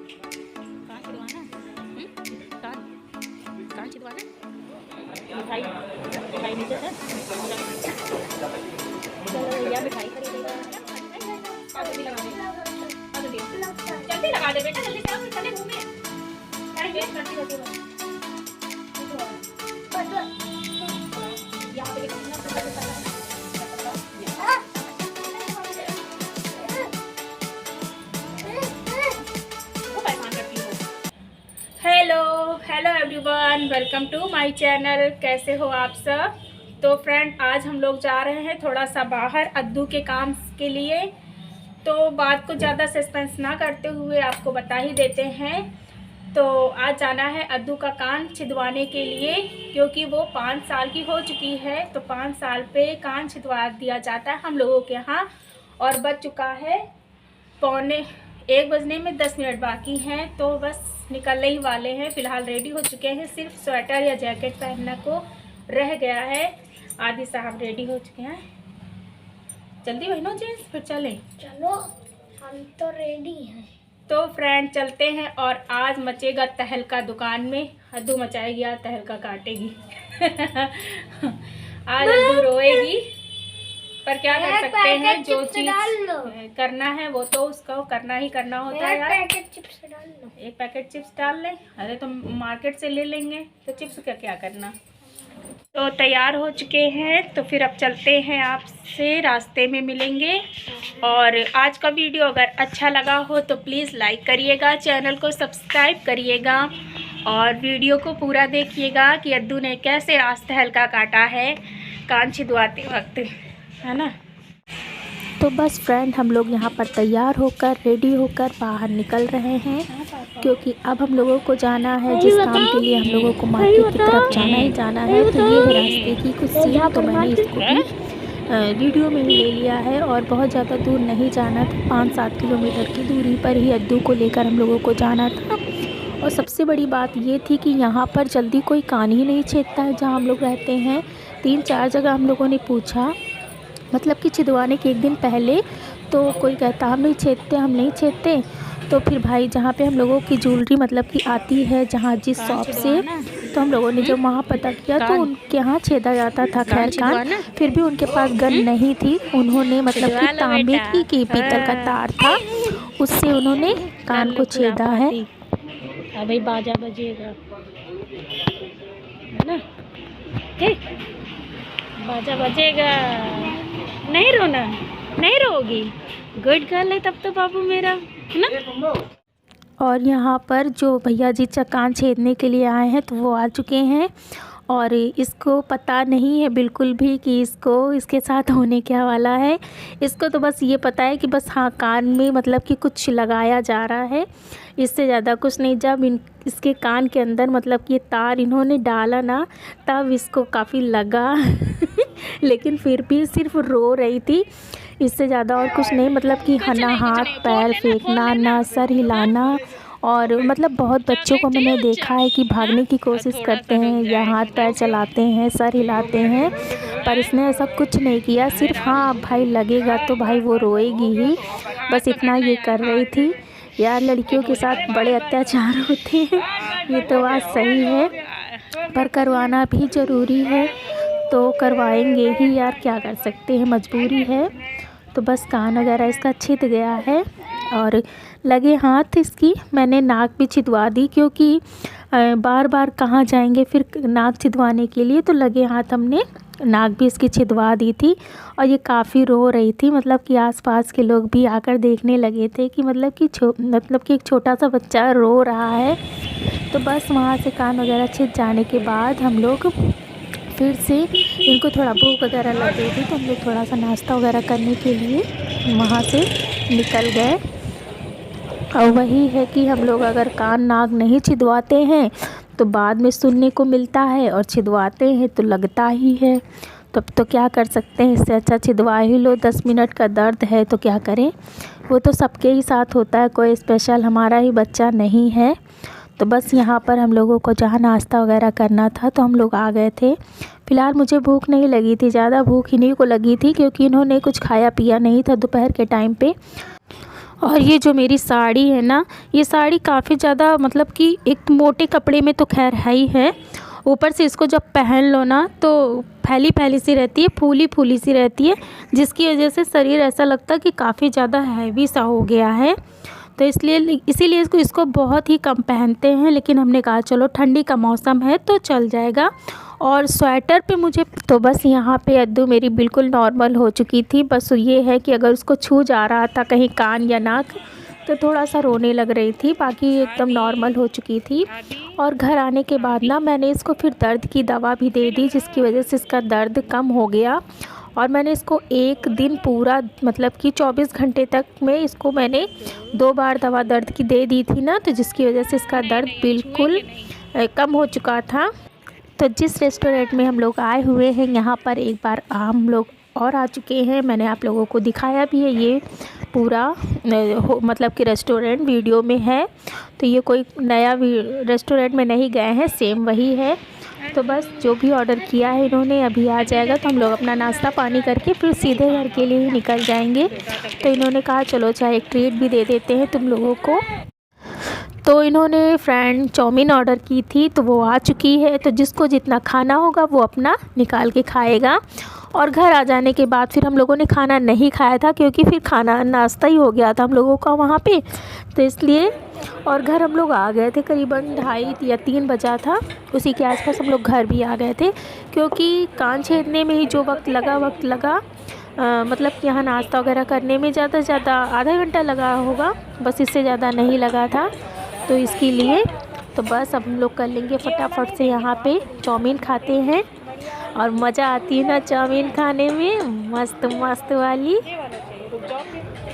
कान छिदवाना? कान कान छिदवाना? मिठाई मिठाई नीचे है। चलो भैया मिठाई खरीदेगा। जल्दी लगा दे बेटा, जल्दी से चले घूमे। अरे वेट करती रहती हो। यहाँ पे कितना hello everyone, welcome to my channel. कैसे हो आप सब? तो फ्रेंड, आज हम लोग जा रहे हैं थोड़ा सा बाहर अद्दू के काम के लिए। तो बात को ज़्यादा सस्पेंस ना करते हुए आपको बता ही देते हैं। तो आज जाना है अद्दू का कान छिदवाने के लिए, क्योंकि वो 5 साल की हो चुकी है। तो 5 साल पे कान छिदवा दिया जाता है हम लोगों के यहाँ। और बज चुका है 1 बजने में 10 मिनट बाकी हैं। तो बस निकलने ही वाले हैं। फ़िलहाल रेडी हो चुके हैं, सिर्फ स्वेटर या जैकेट पहनना को रह गया है। आदि साहब रेडी हो चुके हैं। जल्दी बहनों जेंट्स, फिर चलें। चलो, हम तो रेडी हैं। तो फ्रेंड चलते हैं। और आज मचेगा तहलका दुकान में। अद्दू मचाएगी, आज तहलका काटेगी। आज अद्दू रोएगी, पर क्या कर सकते हैं, जो चीज़ करना है वो तो उसको करना ही करना होता है यार। पैकेट चिप्स डाल लो। एक पैकेट चिप्स डाल लें? अरे तो मार्केट से ले लेंगे, तो चिप्स का क्या करना। तो तैयार हो चुके हैं, तो फिर अब चलते हैं, आपसे रास्ते में मिलेंगे। और आज का वीडियो अगर अच्छा लगा हो तो प्लीज़ लाइक करिएगा, चैनल को सब्सक्राइब करिएगा और वीडियो को पूरा देखिएगा कि अद्दू ने कैसे आज तहलका काटा है कान छिदवाते वक्त, है ना। तो बस फ्रेंड, हम लोग यहाँ पर तैयार होकर रेडी होकर बाहर निकल रहे हैं, क्योंकि अब हम लोगों को जाना है जिस काम के लिए हम लोगों को मार्केट की तरफ जाना ही जाना है। तो ये है रास्ते की कुछ सीन, तो मैंने इसको भी वीडियो में ही ले लिया है। और बहुत ज़्यादा दूर नहीं जाना था, 5-7 किलोमीटर की दूरी पर ही अद्दू को लेकर हम लोगों को जाना था। और सबसे बड़ी बात ये थी कि यहाँ पर जल्दी कोई कान ही नहीं छेदता है जहाँ हम लोग रहते हैं। 3-4 जगह हम लोगों ने पूछा, मतलब कि छिदवाने के 1 दिन पहले, तो कोई कहता हम नहीं छेदते, हम नहीं छेदते। तो फिर भाई जहाँ पे हम लोगों की ज्वेलरी मतलब कि आती है, जहाँ जिस शॉप से, तो हम लोगों ने जब वहाँ पता किया तो उनके यहाँ छेदा जाता था खैर कान। फिर भी उनके पास गन नहीं थी। उन्होंने मतलब कि तांबे की पीतल का तार था, उससे उन्होंने कान को छेदा है। अभी बाजा बजेगा ना, बाजा बजेगा। नहीं रोना, नहीं रोगी, गुड गर्ल है तब तो बाबू मेरा, है ना। और यहाँ पर जो भैया जी कान छेदने के लिए आए हैं तो वो आ चुके हैं। और इसको पता नहीं है बिल्कुल भी कि इसके साथ होने क्या वाला है। इसको तो बस ये पता है कि बस हाँ, कान में मतलब कि कुछ लगाया जा रहा है, इससे ज़्यादा कुछ नहीं। जब इसके कान के अंदर मतलब कि ये तार इन्होंने डाला ना, तब इसको काफ़ी लगा। लेकिन फिर भी सिर्फ रो रही थी, इससे ज़्यादा और कुछ नहीं। मतलब कि ना हाथ पैर फेंकना, ना सर हिलाना। और मतलब बहुत बच्चों को मैंने देखा है कि भागने की कोशिश करते हैं या हाथ पैर चलाते हैं, सर हिलाते हैं, पर इसने ऐसा कुछ नहीं किया। सिर्फ हाँ भाई लगेगा तो भाई वो रोएगी ही, बस इतना ये कर रही थी। यार लड़कियों के साथ बड़े अत्याचार होते हैं, ये तो बात सही है, पर करवाना भी ज़रूरी है, तो करवाएंगे ही यार, क्या कर सकते हैं, मजबूरी है। तो बस कान वगैरह इसका छिद गया है। और लगे हाथ इसकी मैंने नाक भी छिदवा दी, क्योंकि बार बार कहाँ जाएंगे फिर नाक छिदवाने के लिए। तो लगे हाथ हमने नाक भी इसकी छिदवा दी थी। और ये काफ़ी रो रही थी, मतलब कि आसपास के लोग भी आकर देखने लगे थे कि मतलब कि एक छोटा सा बच्चा रो रहा है। तो बस वहाँ से कान वगैरह छिद जाने के बाद हम लोग फिर से, इनको थोड़ा भूख वगैरह लग गई थी, तो हम लोग थोड़ा सा नाश्ता वगैरह करने के लिए वहाँ से निकल गए। और वही है कि हम लोग अगर कान नाक नहीं छिदवाते हैं तो बाद में सुनने को मिलता है, और छिदवाते हैं तो लगता ही है। तब तो क्या कर सकते हैं, इससे अच्छा छिदवा ही लो। 10 मिनट का दर्द है तो क्या करें, वो तो सबके ही साथ होता है, कोई स्पेशल हमारा ही बच्चा नहीं है। तो बस यहाँ पर हम लोगों को जहाँ नाश्ता वगैरह करना था तो हम लोग आ गए थे। फ़िलहाल मुझे भूख नहीं लगी थी, ज़्यादा भूख इन्हीं को लगी थी, क्योंकि इन्होंने कुछ खाया पिया नहीं था दोपहर के टाइम पे। और ये जो मेरी साड़ी है ना, ये साड़ी काफ़ी ज़्यादा मतलब कि एक मोटे कपड़े में तो खैर है ही है, ऊपर से इसको जब पहन लो ना तो फैली फैली सी रहती है, फूली फूली सी रहती है, जिसकी वजह से शरीर ऐसा लगता है कि काफ़ी ज़्यादा हैवी सा हो गया है। तो इसीलिए इसको बहुत ही कम पहनते हैं, लेकिन हमने कहा चलो ठंडी का मौसम है तो चल जाएगा। और स्वेटर पे मुझे तो बस यहाँ पे अद्दू मेरी बिल्कुल नॉर्मल हो चुकी थी। बस ये है कि अगर उसको छू जा रहा था कहीं कान या नाक तो थोड़ा सा रोने लग रही थी, बाकी एकदम नॉर्मल हो चुकी थी। और घर आने के बाद ना मैंने इसको फिर दर्द की दवा भी दे दी, जिसकी वजह से इसका दर्द कम हो गया। और मैंने इसको एक दिन पूरा मतलब कि 24 घंटे तक में इसको मैंने 2 बार दवा दर्द की दे दी थी ना, तो जिसकी वजह से इसका दर्द बिल्कुल कम हो चुका था। तो जिस रेस्टोरेंट में हम लोग आए हुए हैं यहाँ पर एक बार हम लोग और आ चुके हैं, मैंने आप लोगों को दिखाया भी है, ये पूरा मतलब कि रेस्टोरेंट वीडियो में है। तो ये कोई नया रेस्टोरेंट में नहीं गए हैं, सेम वही है। तो बस जो भी ऑर्डर किया है इन्होंने अभी आ जाएगा, तो हम लोग अपना नाश्ता पानी करके फिर सीधे घर के लिए ही निकल जाएंगे। तो इन्होंने कहा चलो चाहे एक ट्रीट भी दे देते हैं तुम लोगों को। तो इन्होंने फ्रेंड चाउमीन ऑर्डर की थी, तो वो आ चुकी है। तो जिसको जितना खाना होगा वो अपना निकाल के खाएगा। और घर आ जाने के बाद फिर हम लोगों ने खाना नहीं खाया था, क्योंकि फिर खाना नाश्ता ही हो गया था हम लोगों का वहाँ पे, तो इसलिए। और घर हम लोग आ गए थे करीबन 2:30 या 3 बजा था, उसी के आसपास हम लोग घर भी आ गए थे। क्योंकि कान छेदने में ही जो वक्त लगा मतलब कि यहाँ नाश्ता वगैरह करने में ज़्यादा से ज़्यादा आधा घंटा लगा होगा, बस इससे ज़्यादा नहीं लगा था। तो इसके लिए तो बस अब हम लोग कर लेंगे फटाफट से यहाँ पे चाउमीन खाते हैं। और मज़ा आती है ना चाउमीन खाने में, मस्त मस्त वाली।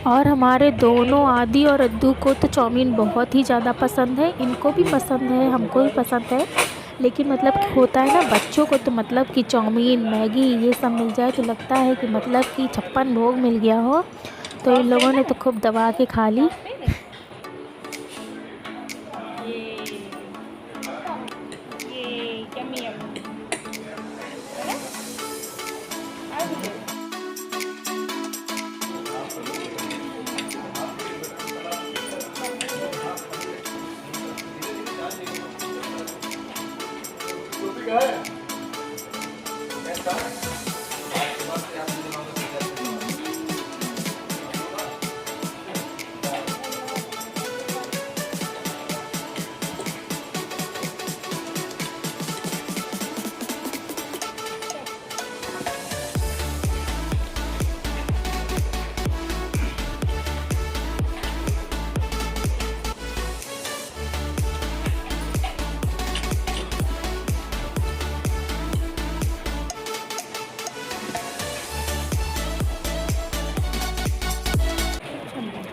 और हमारे दोनों आदि और अद्दू को तो चाउमीन बहुत ही ज़्यादा पसंद है, इनको भी पसंद है, हमको भी पसंद है। लेकिन मतलब होता है ना बच्चों को, तो मतलब कि चाउमीन मैगी ये सब मिल जाए तो लगता है कि मतलब कि 56 भोग मिल गया हो। तो इन लोगों ने तो खूब दबा के खा ली।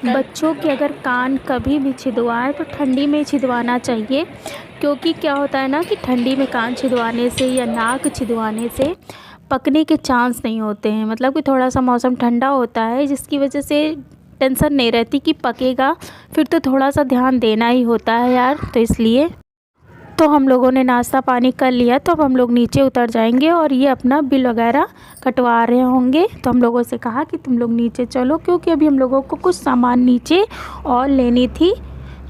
बच्चों के अगर कान कभी भी छिदवाएं तो ठंडी में छिदवाना चाहिए, क्योंकि क्या होता है ना कि ठंडी में कान छिदवाने से या नाक छिदवाने से पकने के चांस नहीं होते हैं। मतलब कि थोड़ा सा मौसम ठंडा होता है, जिसकी वजह से टेंशन नहीं रहती कि पकेगा, फिर तो थोड़ा सा ध्यान देना ही होता है यार। तो इसलिए तो हम लोगों ने नाश्ता पानी कर लिया, तो अब हम लोग नीचे उतर जाएंगे और ये अपना बिल वगैरह कटवा रहे होंगे। तो हम लोगों से कहा कि तुम लोग नीचे चलो, क्योंकि अभी हम लोगों को कुछ सामान नीचे और लेनी थी,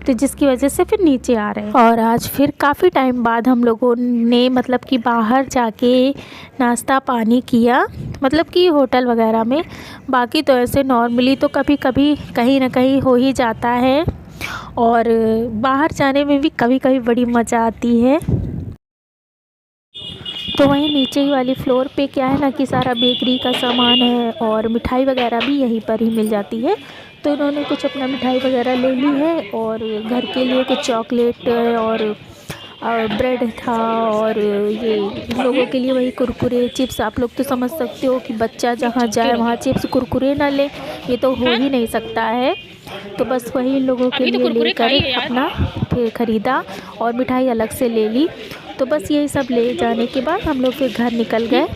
तो जिसकी वजह से फिर नीचे आ रहे हैं। और आज फिर काफ़ी टाइम बाद हम लोगों ने मतलब कि बाहर जाके नाश्ता पानी किया, मतलब कि होटल वगैरह में। बाकी तो ऐसे नॉर्मली तो कभी कभी कहीं ना कहीं हो ही जाता है, और बाहर जाने में भी कभी कभी बड़ी मज़ा आती है। तो वहीं नीचे ही वाली फ्लोर पे क्या है ना कि सारा बेकरी का सामान है, और मिठाई वगैरह भी यहीं पर ही मिल जाती है। तो इन्होंने कुछ अपना मिठाई वगैरह ले ली है, और घर के लिए कुछ चॉकलेट और ब्रेड था, और ये लोगों के लिए वही कुरकुरे चिप्स। आप लोग तो समझ सकते हो कि बच्चा जहाँ जाए वहाँ चिप्स कुरकुरे ना ले, ये तो हो ही नहीं सकता है। तो बस वही लोगों के लिए लेकर अपना फिर ख़रीदा और मिठाई अलग से ले ली। तो बस यही सब ले जाने के बाद हम लोग फिर घर निकल गए।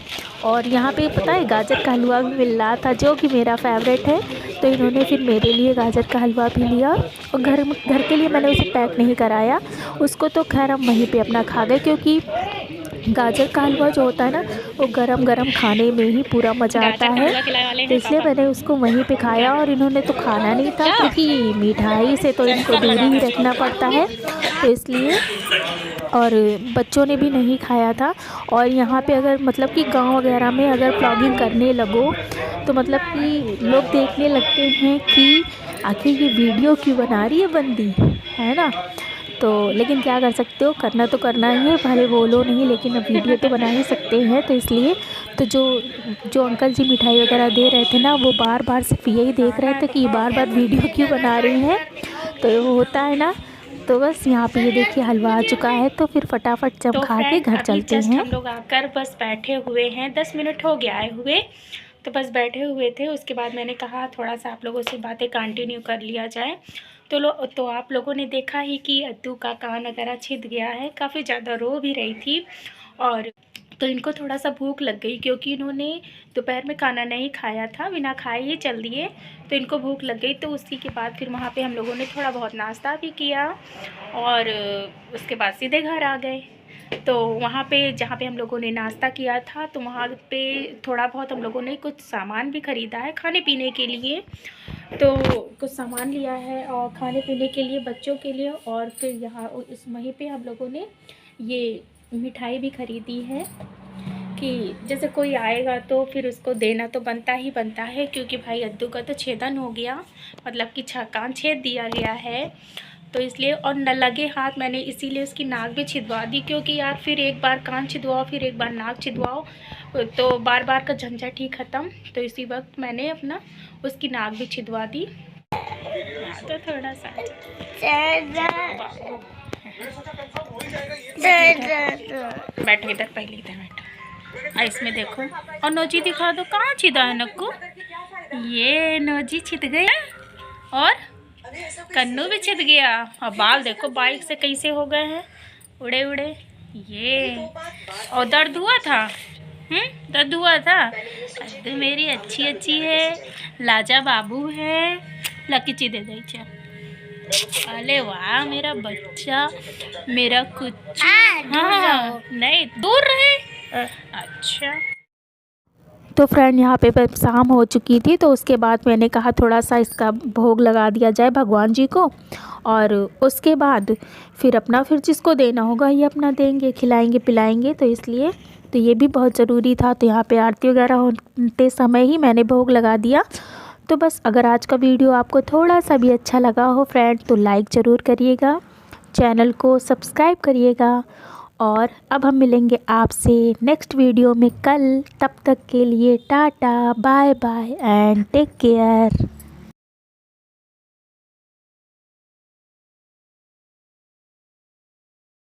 और यहाँ पे पता है गाजर का हलवा भी मिल रहा था, जो कि मेरा फेवरेट है। तो इन्होंने फिर मेरे लिए गाजर का हलवा भी लिया, और घर के लिए मैंने उसे पैक नहीं कराया, उसको तो खैर हम वहीं पे अपना खा गए, क्योंकि गाजर का हलवा जो होता है ना, वो गरम गरम खाने में ही पूरा मज़ा आता है। तो इसलिए मैंने उसको वहीं पे खाया, और इन्होंने तो खाना नहीं था क्योंकि मिठाई से तो इनको दूरी ही रखना पड़ता है, तो इसलिए। और बच्चों ने भी नहीं खाया था। और यहाँ पे अगर मतलब कि गांव वगैरह में अगर व्लॉगिंग करने लगो तो मतलब कि लोग देखने लगते हैं कि आखिर ये वीडियो क्यों बना रही है बंदी, है ना। तो लेकिन क्या कर सकते हो, करना तो करना ही है, भले बोलो नहीं, लेकिन अब वीडियो तो बना ही सकते हैं। तो इसलिए तो जो अंकल जी मिठाई वगैरह दे रहे थे ना, वो बार बार सिर्फ यही देख रहे थे कि ये बार बार वीडियो क्यों बना रही हैं। तो वो होता है ना। तो बस यहाँ पे ये देखिए हलवा आ चुका है, तो फिर फटाफट जब खा के घर चलते हैं। हम लोग आकर बस बैठे हुए हैं, 10 मिनट हो गया आए हुए, तो बस बैठे हुए थे। उसके बाद मैंने कहा थोड़ा सा आप लोगों से बातें कंटिन्यू कर लिया जाए। तो आप लोगों ने देखा ही कि अद्दू का कान वगैरह छिद गया है, काफ़ी ज़्यादा रो भी रही थी। और तो इनको थोड़ा सा भूख लग गई क्योंकि इन्होंने दोपहर में खाना नहीं खाया था, बिना खाए ही चल दिए, तो इनको भूख लग गई। तो उसी के बाद फिर वहाँ पे हम लोगों ने थोड़ा बहुत नाश्ता भी किया और उसके बाद सीधे घर आ गए। तो वहाँ पे जहाँ पे हम लोगों ने नाश्ता किया था, तो वहाँ पे थोड़ा बहुत हम लोगों ने कुछ सामान भी ख़रीदा है खाने पीने के लिए। तो कुछ सामान लिया है और खाने पीने के लिए बच्चों के लिए, और फिर यहाँ इस वहीं पे हम लोगों ने ये मिठाई भी ख़रीदी है कि जैसे कोई आएगा तो फिर उसको देना तो बनता ही बनता है, क्योंकि भाई अद्दू का तो छेदन हो गया, मतलब कि कान छेद दिया गया है। तो इसलिए, और न लगे हाथ मैंने इसीलिए उसकी नाक भी छिदवा दी, क्योंकि यार फिर एक बार कान छिदवाओ फिर एक बार नाक छिदवाओ, तो बार बार का झंझट ही ख़त्म। तो इसी वक्त मैंने अपना उसकी नाक भी छिदवा दी। तो थोड़ा सा बैठो इधर, पहले इधर बैठो। इसमें देखो, और नोजी दिखा दो कहाँ छिदा है नक को। ये नोजी छिद गया और कन्नू भी छिद गया, और बाल देखो बाइक से कैसे हो गए हैं, उड़े उड़े। ये और दर्द हुआ था, दर्द हुआ था। अद्दू मेरी अच्छी अच्छी है, लाजा बाबू है, लकीची दे दे। अरे वाह मेरा बच्चा, मेरा कुछ। हाँ नहीं दूर रहे। अच्छा। तो फ्रेंड यहाँ पे शाम हो चुकी थी, तो उसके बाद मैंने कहा थोड़ा सा इसका भोग लगा दिया जाए भगवान जी को, और उसके बाद फिर जिसको देना होगा ये अपना देंगे, खिलाएंगे पिलाएंगे। तो इसलिए तो ये भी बहुत ज़रूरी था। तो यहाँ पे आरती वगैरह होते समय ही मैंने भोग लगा दिया। तो बस अगर आज का वीडियो आपको थोड़ा सा भी अच्छा लगा हो फ्रेंड, तो लाइक ज़रूर करिएगा, चैनल को सब्सक्राइब करिएगा। और अब हम मिलेंगे आपसे नेक्स्ट वीडियो में कल। तब तक के लिए tata bye bye and take care.